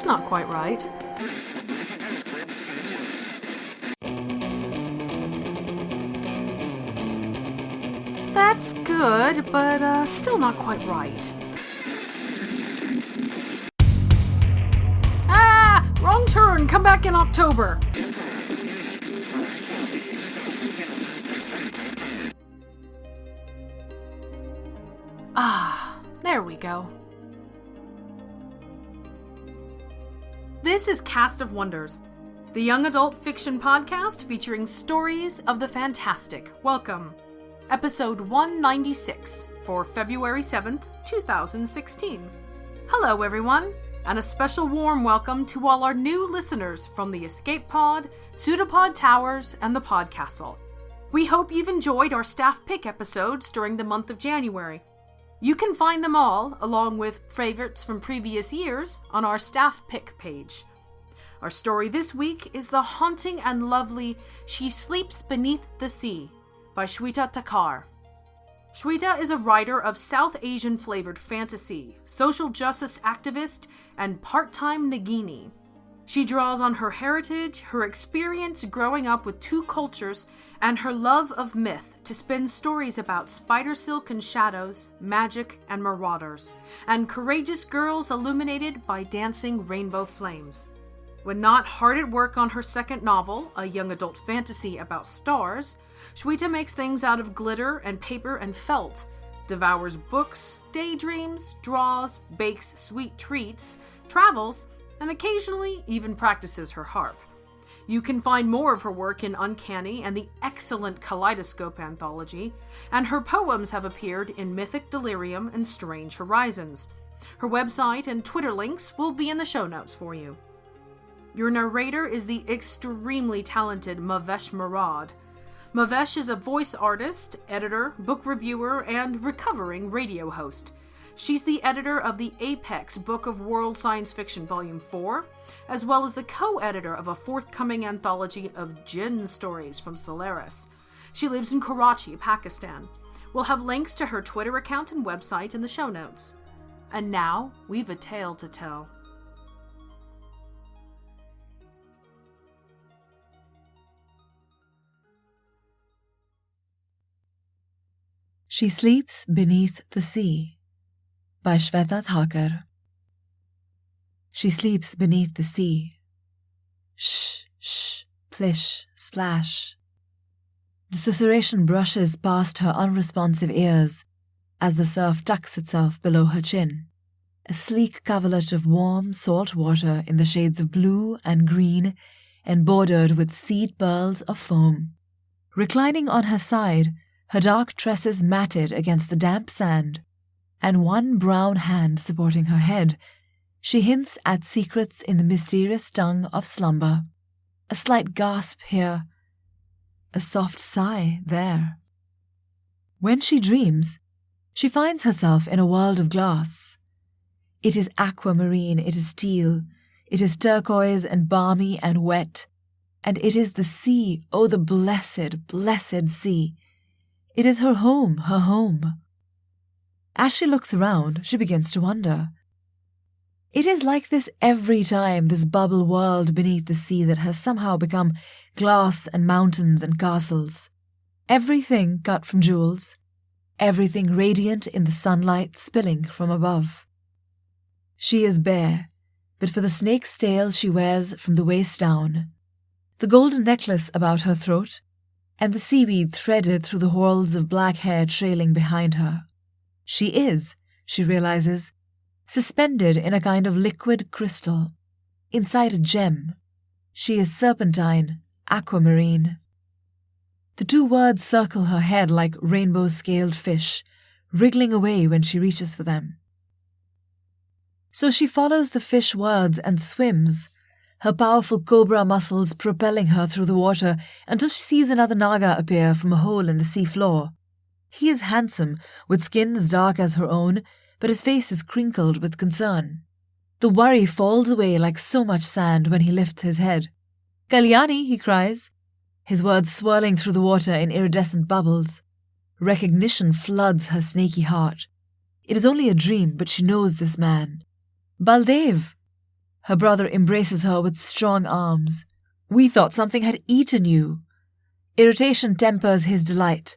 That's not quite right. That's good, but still not quite right. Ah! Wrong turn! Come back in October! Ah, there we go. This is Cast of Wonders, the young adult fiction podcast featuring stories of the fantastic. Welcome. Episode 196 for February 7th, 2016. Hello everyone, and a special warm welcome to all our new listeners from the Escape Pod, Pseudopod Towers, and the Podcastle. We hope you've enjoyed our staff pick episodes during the month of January. You can find them all, along with favorites from previous years, on our staff pick page. Our story this week is the haunting and lovely She Sleeps Beneath the Sea by Shweta Thakkar. Shweta is a writer of South Asian-flavored fantasy, social justice activist, and part-time Nagini. She draws on her heritage, her experience growing up with two cultures, and her love of myth to spin stories about spider silk and shadows, magic and marauders, and courageous girls illuminated by dancing rainbow flames. When not hard at work on her second novel, a young adult fantasy about stars, Shweta makes things out of glitter and paper and felt, devours books, daydreams, draws, bakes sweet treats, travels, and occasionally even practices her harp. You can find more of her work in Uncanny and the excellent Kaleidoscope anthology, and her poems have appeared in Mythic Delirium and Strange Horizons. Her website and Twitter links will be in the show notes for you. Your narrator is the extremely talented Mavesh Murad. Mavesh is a voice artist, editor, book reviewer, and recovering radio host. She's the editor of the Apex Book of World Science Fiction Volume 4, as well as the co-editor of a forthcoming anthology of Jinn stories from Solaris. She lives in Karachi, Pakistan. We'll have links to her Twitter account and website in the show notes. And now, we've a tale to tell. She Sleeps Beneath the Sea by Shweta Thakkar. She sleeps beneath the sea. Shh, shh, plish, splash. The susurration brushes past her unresponsive ears as the surf tucks itself below her chin. A sleek coverlet of warm, salt water in the shades of blue and green and bordered with seed pearls of foam. Reclining on her side, her dark tresses matted against the damp sand, and one brown hand supporting her head, she hints at secrets in the mysterious tongue of slumber. A slight gasp here, a soft sigh there. When she dreams, she finds herself in a world of glass. It is aquamarine, it is teal, it is turquoise and balmy and wet, and it is the sea, oh the blessed, blessed sea. It is her home, her home. As she looks around, she begins to wonder. It is like this every time, this bubble world beneath the sea that has somehow become glass and mountains and castles. Everything cut from jewels, everything radiant in the sunlight spilling from above. She is bare, but for the snake's tail she wears from the waist down, the golden necklace about her throat, and the seaweed threaded through the whorls of black hair trailing behind her. She is, she realizes, suspended in a kind of liquid crystal. Inside a gem. She is serpentine, aquamarine. The two words circle her head like rainbow-scaled fish, wriggling away when she reaches for them. So she follows the fish words and swims, her powerful cobra muscles propelling her through the water until she sees another Naga appear from a hole in the sea floor. He is handsome, with skin as dark as her own, but his face is crinkled with concern. The worry falls away like so much sand when he lifts his head. "Kalyani," he cries, his words swirling through the water in iridescent bubbles. Recognition floods her snaky heart. It is only a dream, but she knows this man. "Baldev!" Her brother embraces her with strong arms. We thought something had eaten you. Irritation tempers his delight,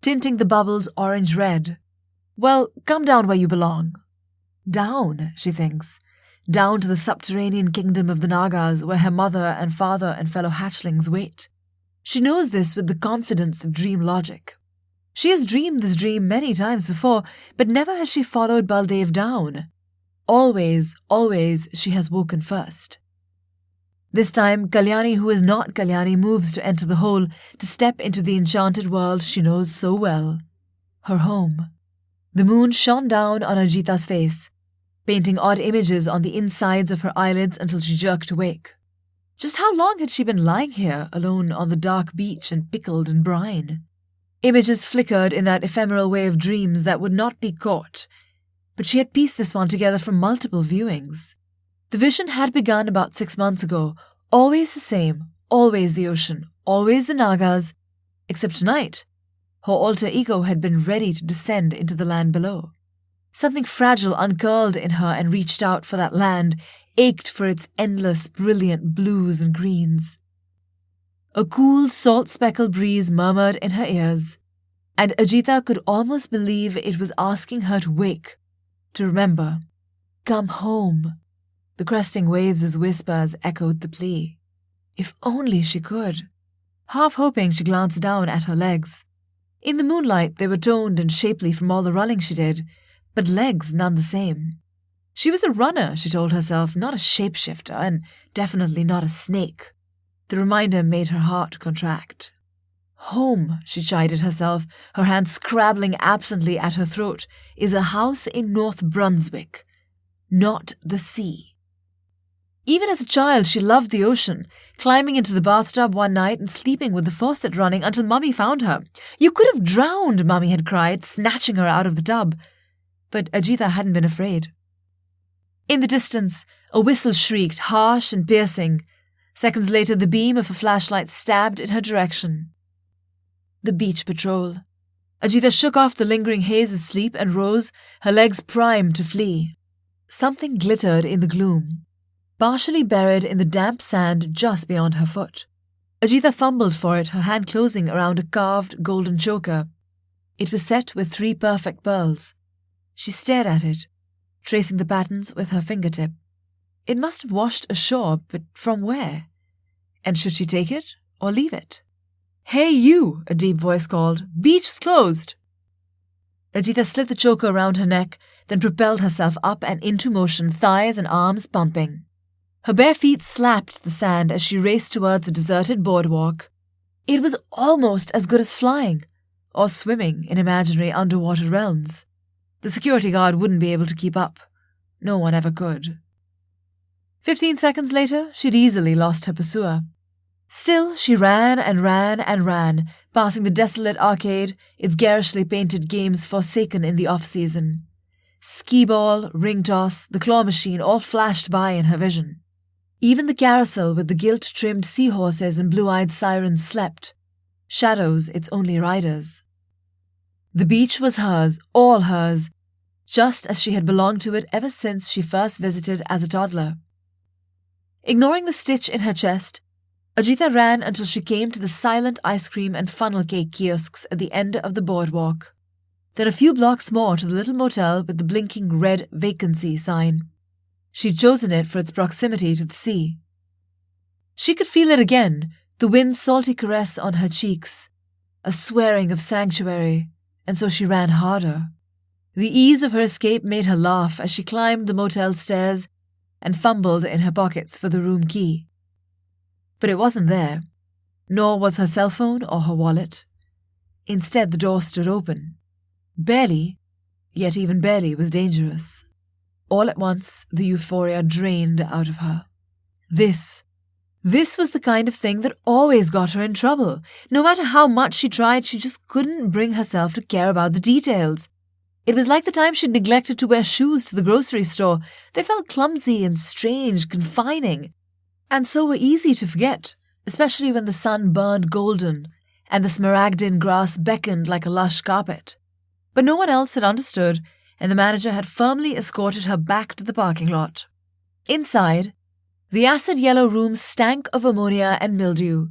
tinting the bubbles orange-red. Well, come down where you belong. Down, she thinks. Down to the subterranean kingdom of the Nagas where her mother and father and fellow hatchlings wait. She knows this with the confidence of dream logic. She has dreamed this dream many times before, but never has she followed Baldev down. Always, always she has woken first. This time, Kalyani, who is not Kalyani, moves to enter the hole, to step into the enchanted world she knows so well. Her home. The moon shone down on Ajita's face, painting odd images on the insides of her eyelids until she jerked awake. Just how long had she been lying here, alone on the dark beach and pickled in brine? Images flickered in that ephemeral way of dreams that would not be caught, but she had pieced this one together from multiple viewings. The vision had begun about 6 months ago, always the same, always the ocean, always the Nagas, except tonight, her alter ego had been ready to descend into the land below. Something fragile uncurled in her and reached out for that land, ached for its endless, brilliant blues and greens. A cool, salt-speckled breeze murmured in her ears, and Ajita could almost believe it was asking her to wake, to remember. Come home. The cresting waves' whispers echoed the plea. If only she could. Half hoping, she glanced down at her legs. In the moonlight, they were toned and shapely from all the running she did, but legs none the same. She was a runner, she told herself, not a shapeshifter, and definitely not a snake. The reminder made her heart contract. Home, she chided herself, her hand scrabbling absently at her throat, is a house in North Brunswick, not the sea. Even as a child, she loved the ocean, climbing into the bathtub one night and sleeping with the faucet running until Mummy found her. You could have drowned, Mummy had cried, snatching her out of the tub. But Ajita hadn't been afraid. In the distance, a whistle shrieked, harsh and piercing. Seconds later, the beam of a flashlight stabbed in her direction. The beach patrol. Ajita shook off the lingering haze of sleep and rose, her legs primed to flee. Something glittered in the gloom, partially buried in the damp sand just beyond her foot. Ajita fumbled for it, her hand closing around a carved golden choker. It was set with 3 perfect pearls. She stared at it, tracing the patterns with her fingertip. It must have washed ashore, but from where? And should she take it or leave it? Hey you, a deep voice called. Beach's closed. Ajita slid the choker around her neck, then propelled herself up and into motion, thighs and arms pumping. Her bare feet slapped the sand as she raced towards a deserted boardwalk. It was almost as good as flying, or swimming in imaginary underwater realms. The security guard wouldn't be able to keep up. No one ever could. 15 seconds later, she'd easily lost her pursuer. Still, she ran and ran and ran, passing the desolate arcade, its garishly painted games forsaken in the off-season. Skee-ball, ring toss, the claw machine all flashed by in her vision. Even the carousel with the gilt-trimmed seahorses and blue-eyed sirens slept, shadows its only riders. The beach was hers, all hers, just as she had belonged to it ever since she first visited as a toddler. Ignoring the stitch in her chest, Ajita ran until she came to the silent ice cream and funnel cake kiosks at the end of the boardwalk. Then a few blocks more to the little motel with the blinking red vacancy sign. She'd chosen it for its proximity to the sea. She could feel it again, the wind's salty caress on her cheeks, a swearing of sanctuary, and so she ran harder. The ease of her escape made her laugh as she climbed the motel stairs and fumbled in her pockets for the room key. But it wasn't there, nor was her cell phone or her wallet. Instead, the door stood open. Barely, yet even barely was dangerous. All at once, the euphoria drained out of her. This was the kind of thing that always got her in trouble. No matter how much she tried, she just couldn't bring herself to care about the details. It was like the time she'd neglected to wear shoes to the grocery store. They felt clumsy and strange, confining, and so were easy to forget, especially when the sun burned golden and the smaragdine grass beckoned like a lush carpet. But no one else had understood, and the manager had firmly escorted her back to the parking lot. Inside, The acid-yellow room stank of ammonia and mildew,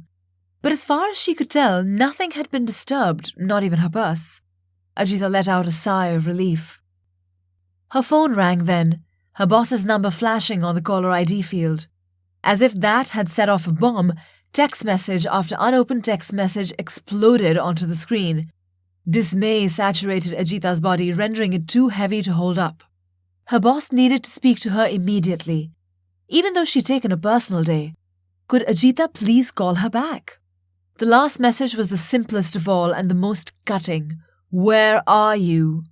but as far as she could tell, nothing had been disturbed, not even her purse. Ajitha let out a sigh of relief. Her phone rang then, her boss's number flashing on the caller ID field. As if that had set off a bomb, text message after unopened text message exploded onto the screen. Dismay saturated Ajitha's body, rendering it too heavy to hold up. Her boss needed to speak to her immediately. Even though she'd taken a personal day, could Ajitha please call her back? The last message was the simplest of all and the most cutting. Where are you?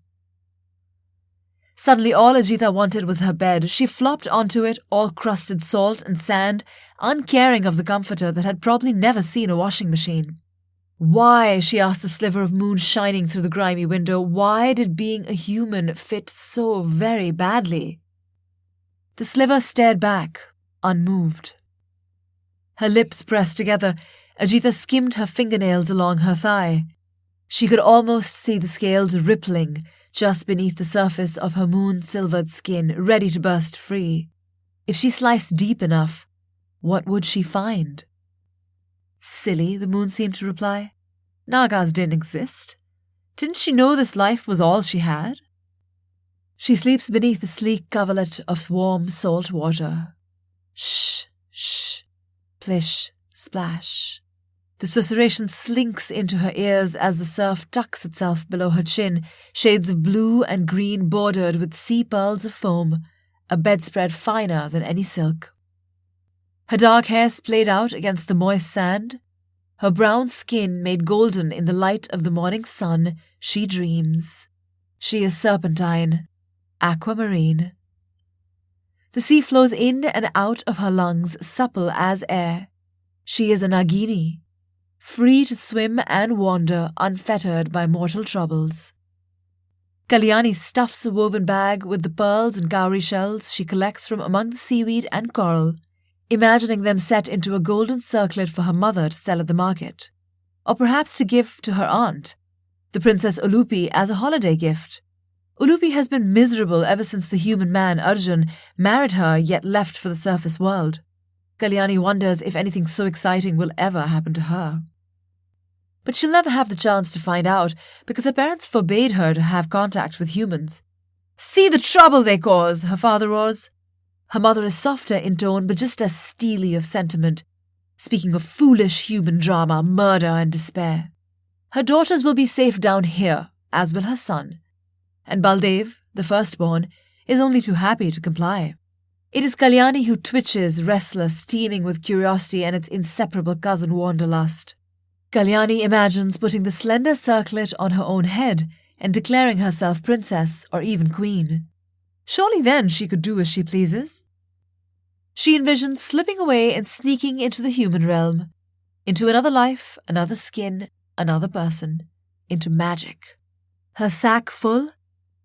Suddenly all Ajitha wanted was her bed. She flopped onto it, all crusted salt and sand, uncaring of the comforter that had probably never seen a washing machine. Why, she asked the sliver of moon shining through the grimy window, why did being a human fit so very badly? The sliver stared back, unmoved. Her lips pressed together, Ajitha skimmed her fingernails along her thigh. She could almost see the scales rippling just beneath the surface of her moon-silvered skin, ready to burst free. If she sliced deep enough, what would she find? Silly, the moon seemed to reply. Nagas didn't exist. Didn't she know this life was all she had? She sleeps beneath the sleek coverlet of warm salt water. Shh, shh, plish, splash. The susurration slinks into her ears as the surf tucks itself below her chin, shades of blue and green bordered with sea pearls of foam, a bedspread finer than any silk. Her dark hair splayed out against the moist sand, her brown skin made golden in the light of the morning sun. She dreams. She is serpentine, aquamarine. The sea flows in and out of her lungs, supple as air. She is a Nagini, free to swim and wander, unfettered by mortal troubles. Kalyani stuffs a woven bag with the pearls and cowrie shells she collects from among the seaweed and coral, imagining them set into a golden circlet for her mother to sell at the market, or perhaps to give to her aunt, the Princess Ulupi, as a holiday gift. Ulupi has been miserable ever since the human man, Arjun, married her yet left for the surface world. Kalyani wonders if anything so exciting will ever happen to her. But she'll never have the chance to find out because her parents forbade her to have contact with humans. See the trouble they cause, her father roars. Her mother is softer in tone but just as steely of sentiment, speaking of foolish human drama, murder and despair. Her daughters will be safe down here, as will her son. And Baldev, the firstborn, is only too happy to comply. It is Kalyani who twitches, restless, teeming with curiosity and its inseparable cousin Wanderlust. Kalyani imagines putting the slender circlet on her own head and declaring herself princess or even queen. Surely then she could do as she pleases. She envisions slipping away and sneaking into the human realm, into another life, another skin, another person, into magic. Her sack full,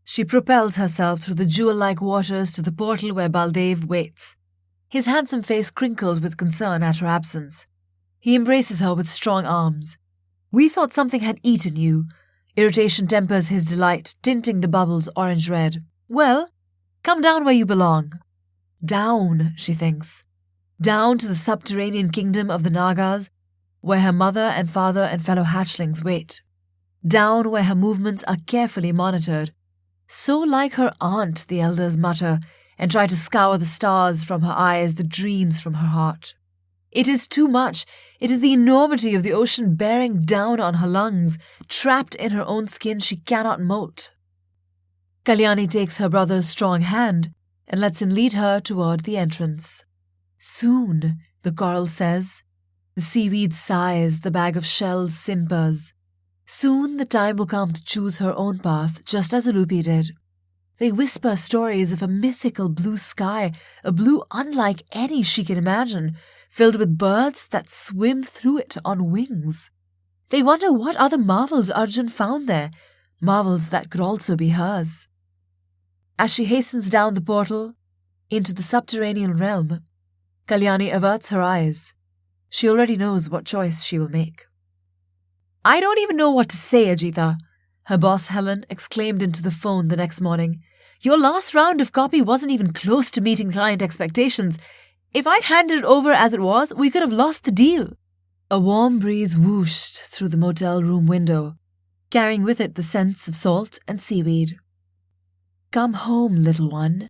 she propels herself through the jewel-like waters to the portal where Baldev waits, his handsome face crinkled with concern at her absence. He embraces her with strong arms. We thought something had eaten you. Irritation tempers his delight, tinting the bubbles orange-red. Well, come down where you belong. Down, she thinks. Down to the subterranean kingdom of the Nagas, where her mother and father and fellow hatchlings wait. Down where her movements are carefully monitored. So like her aunt, the elders mutter, and try to scour the stars from her eyes, the dreams from her heart. It is too much. It is the enormity of the ocean bearing down on her lungs, trapped in her own skin she cannot molt. Kalyani takes her brother's strong hand and lets him lead her toward the entrance. Soon, the coral says. The seaweed sighs, the bag of shells simpers. Soon the time will come to choose her own path, just as Ulupi did. They whisper stories of a mythical blue sky, a blue unlike any she can imagine, filled with birds that swim through it on wings. They wonder what other marvels Arjun found there, marvels that could also be hers. As she hastens down the portal into the subterranean realm, Kalyani averts her eyes. She already knows what choice she will make. I don't even know what to say, Ajitha, her boss Helen exclaimed into the phone the next morning. Your last round of copy wasn't even close to meeting client expectations. If I'd handed it over as it was, we could have lost the deal. A warm breeze whooshed through the motel room window, carrying with it the scents of salt and seaweed. Come home, little one.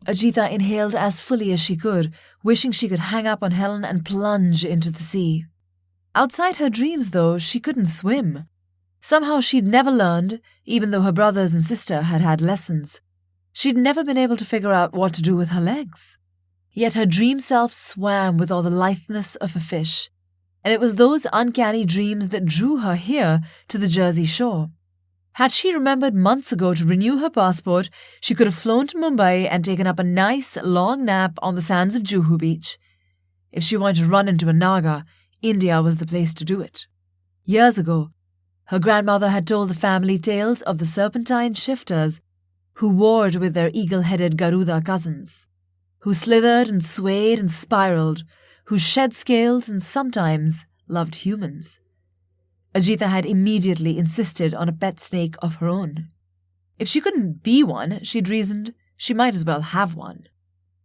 Ajitha inhaled as fully as she could, wishing she could hang up on Helen and plunge into the sea. Outside her dreams, though, she couldn't swim. Somehow she'd never learned, even though her brothers and sister had had lessons. She'd never been able to figure out what to do with her legs. Yet her dream self swam with all the litheness of a fish, and it was those uncanny dreams that drew her here to the Jersey shore. Had she remembered months ago to renew her passport, she could have flown to Mumbai and taken up a nice, long nap on the sands of Juhu Beach. If she wanted to run into a naga, India was the place to do it. Years ago, her grandmother had told the family tales of the serpentine shifters who warred with their eagle-headed Garuda cousins, who slithered and swayed and spiraled, who shed scales and sometimes loved humans. Ajitha had immediately insisted on a pet snake of her own. If she couldn't be one, she'd reasoned, she might as well have one.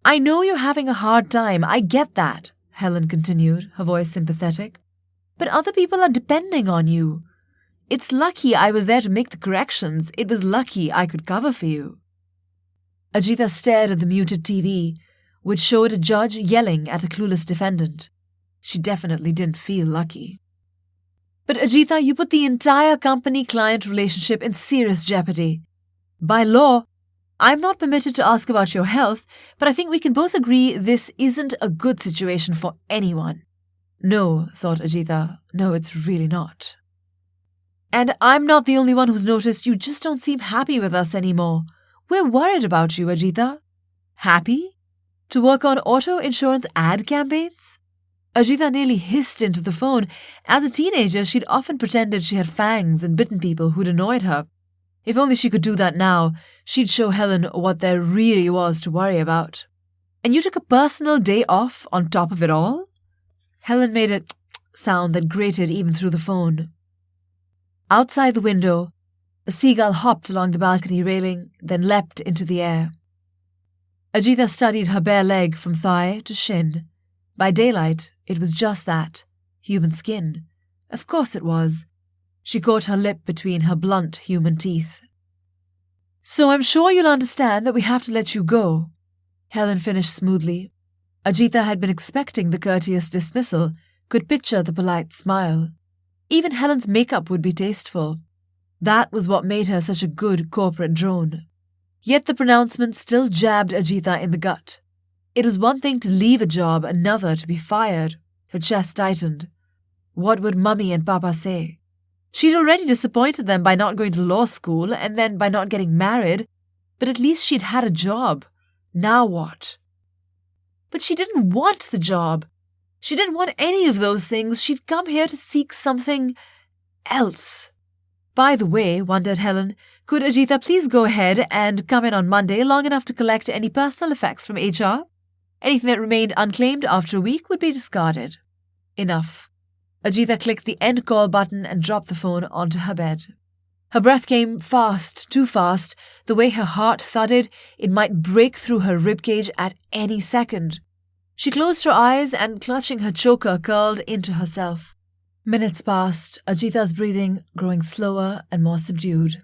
I know you're having a hard time, I get that, Helen continued, her voice sympathetic. But other people are depending on you. It's lucky I was there to make the corrections. It was lucky I could cover for you. Ajitha stared at the muted TV, which showed a judge yelling at a clueless defendant. She definitely didn't feel lucky. But Ajitha, you put the entire company-client relationship in serious jeopardy. By law, I'm not permitted to ask about your health, but I think we can both agree this isn't a good situation for anyone. No, thought Ajitha. No, it's really not. And I'm not the only one who's noticed you just don't seem happy with us anymore. We're worried about you, Ajitha. Happy? To work on auto insurance ad campaigns? Ajitha nearly hissed into the phone. As a teenager, she'd often pretended she had fangs and bitten people who'd annoyed her. If only she could do that now, she'd show Helen what there really was to worry about. And you took a personal day off on top of it all? Helen made a sound that grated even through the phone. Outside the window, a seagull hopped along the balcony railing, then leapt into the air. Ajitha studied her bare leg from thigh to shin. By daylight, it was just that, human skin. Of course it was. She caught her lip between her blunt human teeth. So I'm sure you'll understand that we have to let you go, Helen finished smoothly. Ajitha had been expecting the courteous dismissal, could picture the polite smile. Even Helen's makeup would be tasteful. That was what made her such a good corporate drone. Yet the pronouncement still jabbed Ajitha in the gut. It was one thing to leave a job, another to be fired. Her chest tightened. What would Mummy and Papa say? She'd already disappointed them by not going to law school and then by not getting married, but at least she'd had a job. Now what? But she didn't want the job. She didn't want any of those things. She'd come here to seek something else. By the way, wondered Helen, could Ajitha please go ahead and come in on Monday long enough to collect any personal effects from HR? Anything that remained unclaimed after a week would be discarded. Enough. Ajitha clicked the end call button and dropped the phone onto her bed. Her breath came fast, too fast, the way her heart thudded, it might break through her ribcage at any second. She closed her eyes and, clutching her choker, curled into herself. Minutes passed, Ajitha's breathing growing slower and more subdued.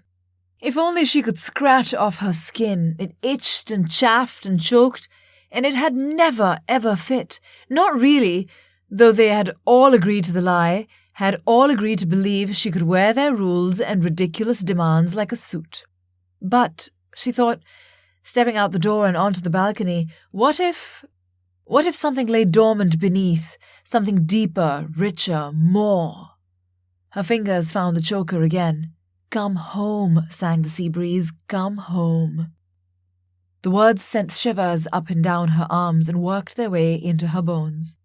If only she could scratch off her skin. It itched and chafed and choked, and it had never, ever fit. Not really, though they had all agreed to the lie, had all agreed to believe she could wear their rules and ridiculous demands like a suit. But, she thought, stepping out the door and onto the balcony, what if something lay dormant beneath, something deeper, richer, more? Her fingers found the choker again. Come home, sang the sea breeze, come home. The words sent shivers up and down her arms and worked their way into her bones.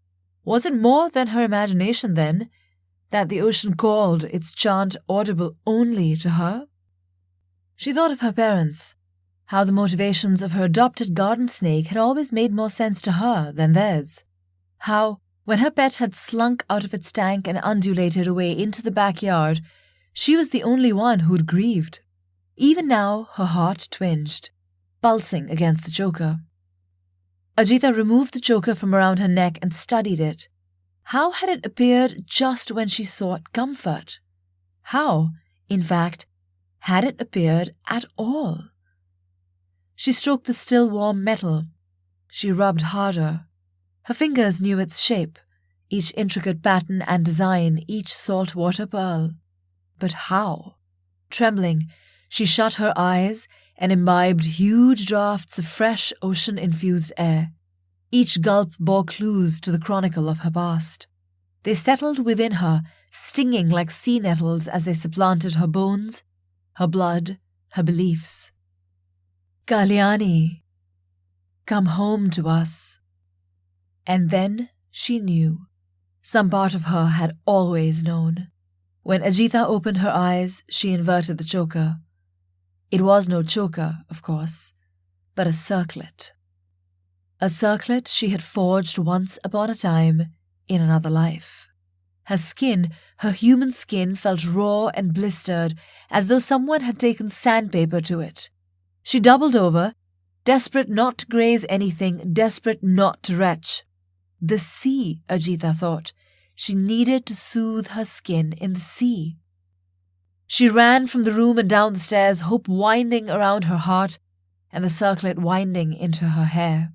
Was it more than her imagination, then, that the ocean called, its chant audible only to her? She thought of her parents, how the motivations of her adopted garden snake had always made more sense to her than theirs. How, when her pet had slunk out of its tank and undulated away into the backyard, she was the only one who'd grieved. Even now her heart twinged, pulsing against the choker. Ajitha removed the choker from around her neck and studied it. How had it appeared just when she sought comfort? How, in fact, had it appeared at all? She stroked the still warm metal. She rubbed harder. Her fingers knew its shape, each intricate pattern and design, each saltwater pearl. But how? Trembling, she shut her eyes and imbibed huge draughts of fresh ocean-infused air. Each gulp bore clues to the chronicle of her past. They settled within her, stinging like sea nettles as they supplanted her bones, her blood, her beliefs. Kalyani, come home to us. And then she knew. Some part of her had always known. When Ajitha opened her eyes, she inverted the choker. It was no choker, of course, but a circlet. A circlet she had forged once upon a time in another life. Her skin, her human skin, felt raw and blistered, as though someone had taken sandpaper to it. She doubled over, desperate not to graze anything, desperate not to retch. The sea, Ajitha thought. She needed to soothe her skin in the sea. She ran from the room and down the stairs, hope winding around her heart and the circlet winding into her hair.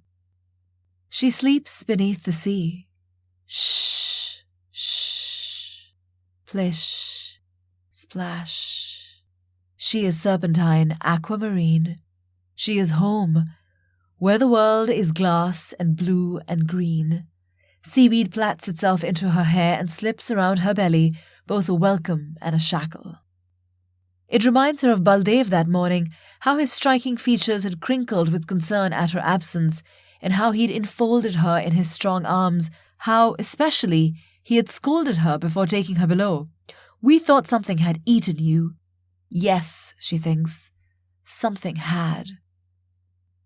She sleeps beneath the sea. Shh, shh, plish, splash. She is serpentine, aquamarine. She is home, where the world is glass and blue and green. Seaweed plats itself into her hair and slips around her belly, both a welcome and a shackle. It reminds her of Baldev that morning, how his striking features had crinkled with concern at her absence, and how he'd enfolded her in his strong arms, how, especially, he had scolded her before taking her below. We thought something had eaten you. Yes, she thinks, something had.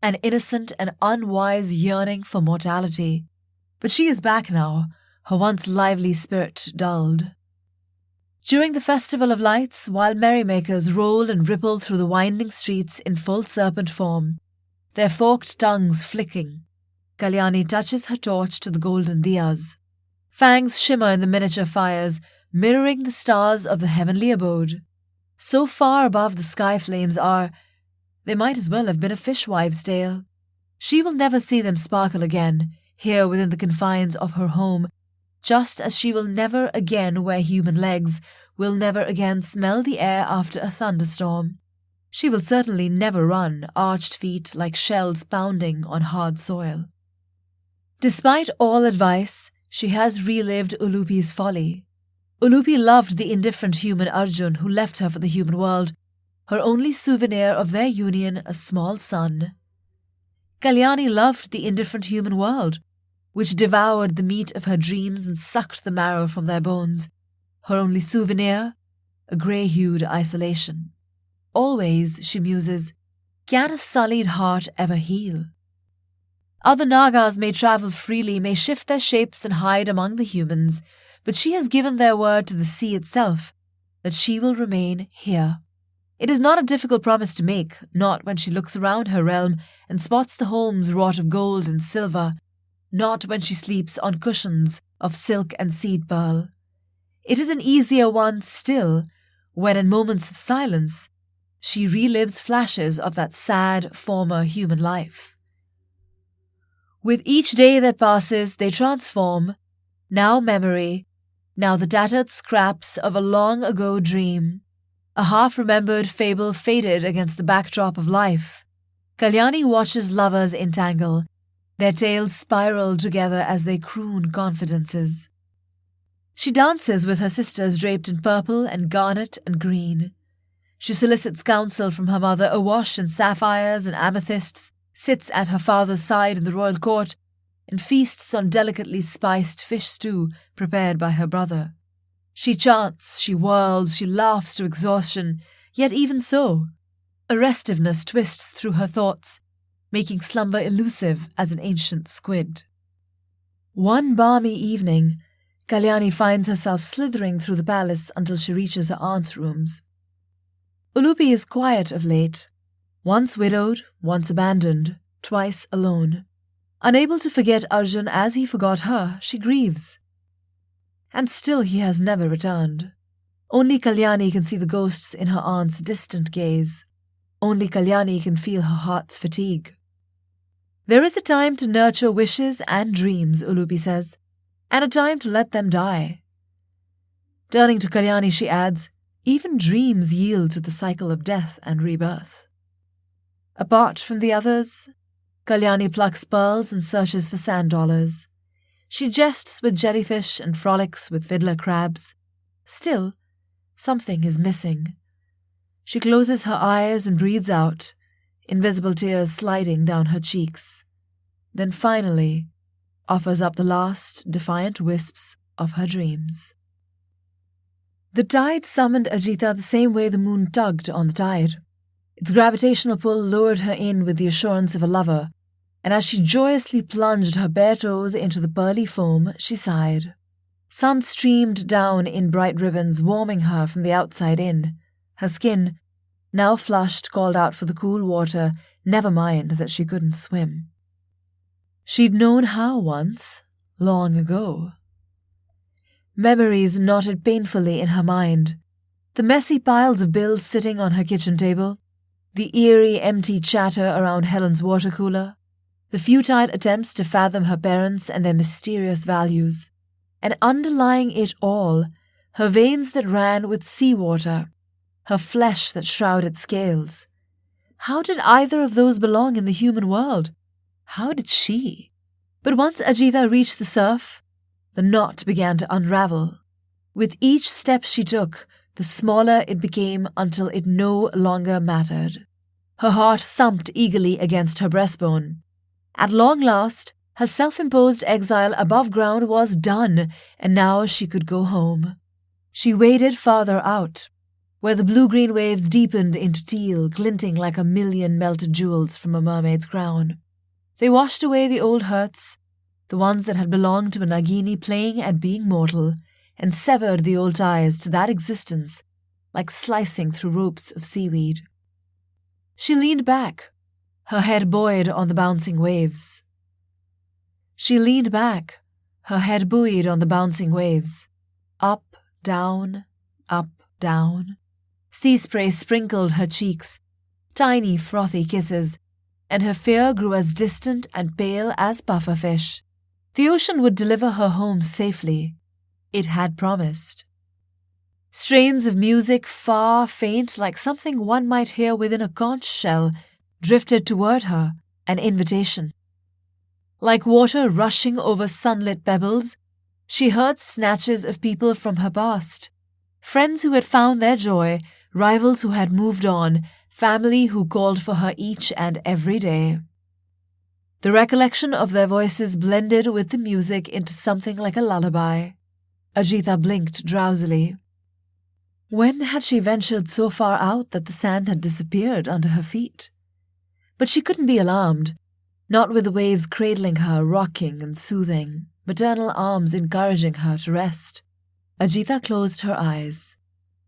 An innocent and unwise yearning for mortality. But she is back now, her once lively spirit dulled. During the Festival of Lights, while merrymakers roll and ripple through the winding streets in full serpent form, their forked tongues flicking, Kalyani touches her torch to the golden diyas. Fangs shimmer in the miniature fires, mirroring the stars of the heavenly abode. So far above the sky flames are, they might as well have been a fishwife's tale. She will never see them sparkle again, here within the confines of her home, just as she will never again wear human legs, will never again smell the air after a thunderstorm. She will certainly never run, arched feet like shells pounding on hard soil. Despite all advice, she has relived Ulupi's folly. Ulupi loved the indifferent human Arjun who left her for the human world, her only souvenir of their union a small son. Kalyani loved the indifferent human world, which devoured the meat of her dreams and sucked the marrow from their bones. Her only souvenir, a grey-hued isolation. Always, she muses, can a sullied heart ever heal? Other Nagas may travel freely, may shift their shapes and hide among the humans, but she has given their word to the sea itself, that she will remain here. It is not a difficult promise to make, not when she looks around her realm and spots the homes wrought of gold and silver, not when she sleeps on cushions of silk and seed pearl. It is an easier one still, when in moments of silence, she relives flashes of that sad former human life. With each day that passes, they transform, now memory, now the tattered scraps of a long-ago dream. A half-remembered fable faded against the backdrop of life. Kalyani watches lovers entangle, their tales spiral together as they croon confidences. She dances with her sisters draped in purple and garnet and green. She solicits counsel from her mother awash in sapphires and amethysts, sits at her father's side in the royal court, and feasts on delicately spiced fish stew prepared by her brother. She chants, she whirls, she laughs to exhaustion, yet even so, a restiveness twists through her thoughts, making slumber elusive as an ancient squid. One balmy evening, Kalyani finds herself slithering through the palace until she reaches her aunt's rooms. Ulupi is quiet of late, once widowed, once abandoned, twice alone. Unable to forget Arjun as he forgot her, she grieves. And still he has never returned. Only Kalyani can see the ghosts in her aunt's distant gaze. Only Kalyani can feel her heart's fatigue. There is a time to nurture wishes and dreams, Ulupi says, and a time to let them die. Turning to Kalyani, she adds, even dreams yield to the cycle of death and rebirth. Apart from the others, Kalyani plucks pearls and searches for sand dollars. She jests with jellyfish and frolics with fiddler crabs. Still, something is missing. She closes her eyes and breathes out, invisible tears sliding down her cheeks. Then finally, offers up the last defiant wisps of her dreams. The tide summoned Ajita the same way the moon tugged on the tide. Its gravitational pull lured her in with the assurance of a lover, and as she joyously plunged her bare toes into the pearly foam, she sighed. Sun streamed down in bright ribbons, warming her from the outside in. Her skin, now flushed, called out for the cool water, never mind that she couldn't swim. She'd known how once, long ago. Memories knotted painfully in her mind. The messy piles of bills sitting on her kitchen table, the eerie, empty chatter around Helen's water cooler, the futile attempts to fathom her parents and their mysterious values, and underlying it all, her veins that ran with seawater, her flesh that shrouded scales. How did either of those belong in the human world? How did she? But once Ajita reached the surf, the knot began to unravel. With each step she took, the smaller it became until it no longer mattered. Her heart thumped eagerly against her breastbone. At long last, her self-imposed exile above ground was done, and now she could go home. She waded farther out, where the blue-green waves deepened into teal, glinting like a million melted jewels from a mermaid's crown. They washed away the old hurts, the ones that had belonged to a Nagini playing at being mortal, and severed the old ties to that existence, like slicing through ropes of seaweed. She leaned back, her head buoyed on the bouncing waves. She leaned back, her head buoyed on the bouncing waves. Up, down, up, down. Sea spray sprinkled her cheeks, tiny frothy kisses, and her fear grew as distant and pale as pufferfish. The ocean would deliver her home safely. It had promised. Strains of music, far, faint, like something one might hear within a conch shell, drifted toward her, an invitation. Like water rushing over sunlit pebbles, she heard snatches of people from her past. Friends who had found their joy, rivals who had moved on, family who called for her each and every day. The recollection of their voices blended with the music into something like a lullaby. Ajita blinked drowsily. When had she ventured so far out that the sand had disappeared under her feet? But she couldn't be alarmed, not with the waves cradling her, rocking and soothing, maternal arms encouraging her to rest. Ajita closed her eyes.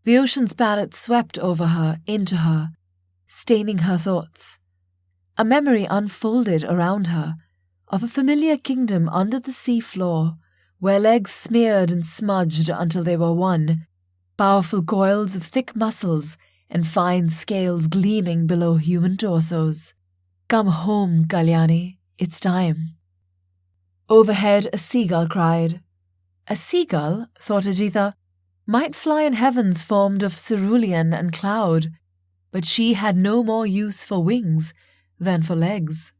The ocean's palette swept over her, into her, staining her thoughts. A memory unfolded around her of a familiar kingdom under the sea floor, where legs smeared and smudged until they were one, powerful coils of thick muscles and fine scales gleaming below human torsos. Come home, Kalyani, it's time. Overhead a seagull cried. A seagull, thought Ajita, might fly in heavens formed of cerulean and cloud, but she had no more use for wings than for legs.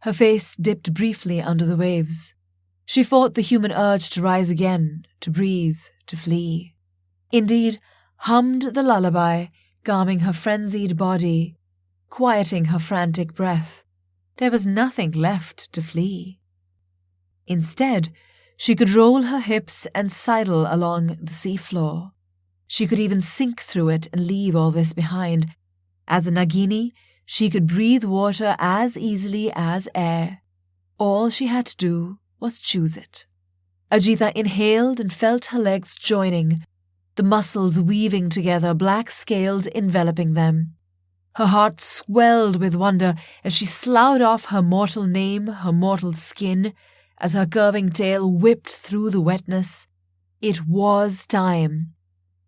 Her face dipped briefly under the waves. She fought the human urge to rise again, to breathe, to flee. Indeed, hummed the lullaby, calming her frenzied body, quieting her frantic breath. There was nothing left to flee. Instead, she could roll her hips and sidle along the sea floor. She could even sink through it and leave all this behind. As a Nagini, she could breathe water as easily as air. All she had to do was choose it. Ajita inhaled and felt her legs joining, the muscles weaving together, black scales enveloping them. Her heart swelled with wonder as she sloughed off her mortal name, her mortal skin, as her curving tail whipped through the wetness. It was time.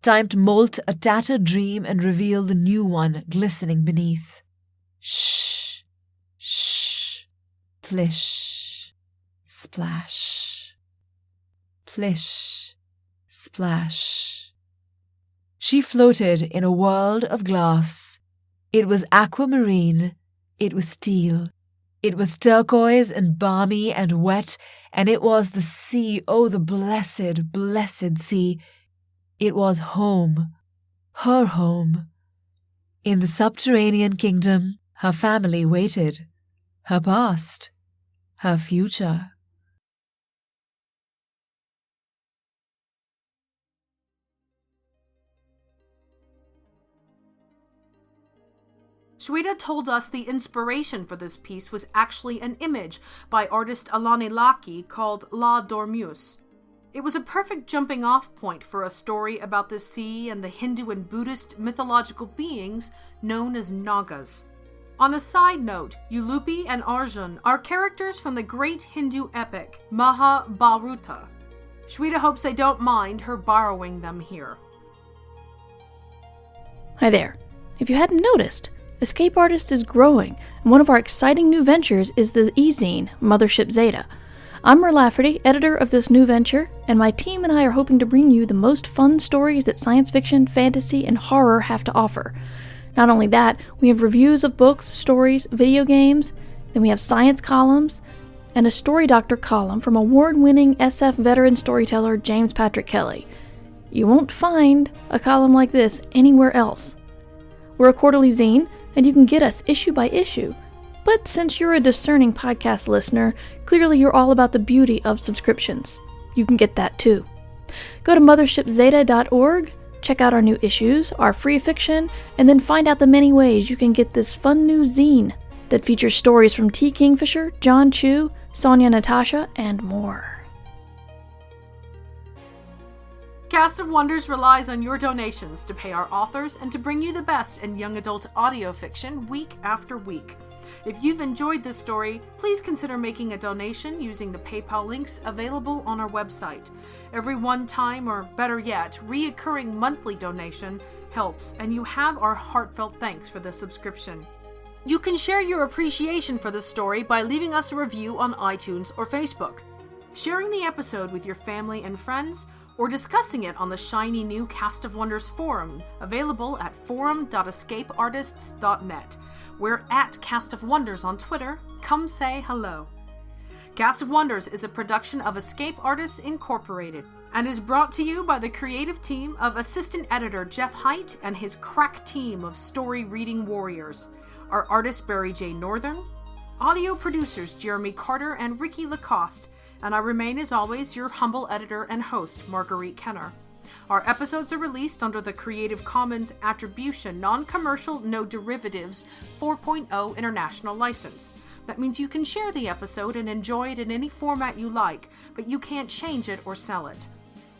Time to molt a tattered dream and reveal the new one glistening beneath. Shh, shh, plish, splash, plish, splash. She floated in a world of glass. It was aquamarine, it was steel, it was turquoise and balmy and wet, and it was the sea, oh, the blessed, blessed sea. It was home, her home. In the subterranean kingdom, her family waited, her past, her future. Shweta told us the inspiration for this piece was actually an image by artist Alani Laki called La Dormeuse. It was a perfect jumping-off point for a story about the sea and the Hindu and Buddhist mythological beings known as Nagas. On a side note, Ulupi and Arjun are characters from the great Hindu epic Mahabharata. Shweta hopes they don't mind her borrowing them here. Hi there. If you hadn't noticed, Escape Artists is growing, and one of our exciting new ventures is the e-zine, Mothership Zeta. I'm Mer Lafferty, editor of this new venture, and my team and I are hoping to bring you the most fun stories that science fiction, fantasy, and horror have to offer. Not only that, we have reviews of books, stories, video games, then we have science columns, and a Story Doctor column from award-winning SF veteran storyteller James Patrick Kelly. You won't find a column like this anywhere else. We're a quarterly zine, and you can get us issue by issue. But since you're a discerning podcast listener, clearly you're all about the beauty of subscriptions. You can get that too. Go to mothershipzeta.org, check out our new issues, our free fiction, and then find out the many ways you can get this fun new zine that features stories from T. Kingfisher, John Chu, Sonia Natasha, and more. Cast of Wonders relies on your donations to pay our authors and to bring you the best in young adult audio fiction week after week. If you've enjoyed this story, please consider making a donation using the PayPal links available on our website. Every one-time, or better yet, reoccurring monthly donation helps, and you have our heartfelt thanks for the subscription. You can share your appreciation for this story by leaving us a review on iTunes or Facebook, sharing the episode with your family and friends, or discussing it on the shiny new Cast of Wonders forum, available at forum.escapeartists.net. We're at Cast of Wonders on Twitter. Come say hello. Cast of Wonders is a production of Escape Artists Incorporated and is brought to you by the creative team of assistant editor Jeff Height and his crack team of story reading warriors. Our artist Barry J. Northern, audio producers Jeremy Carter and Ricky Lacoste, and I remain, as always, your humble editor and host, Marguerite Kenner. Our episodes are released under the Creative Commons Attribution Non-Commercial No Derivatives 4.0 International License. That means you can share the episode and enjoy it in any format you like, but you can't change it or sell it.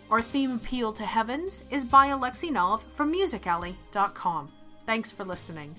Our theme, Appeal to Heavens, is by Alexei Nov from musicalley.com. Thanks for listening.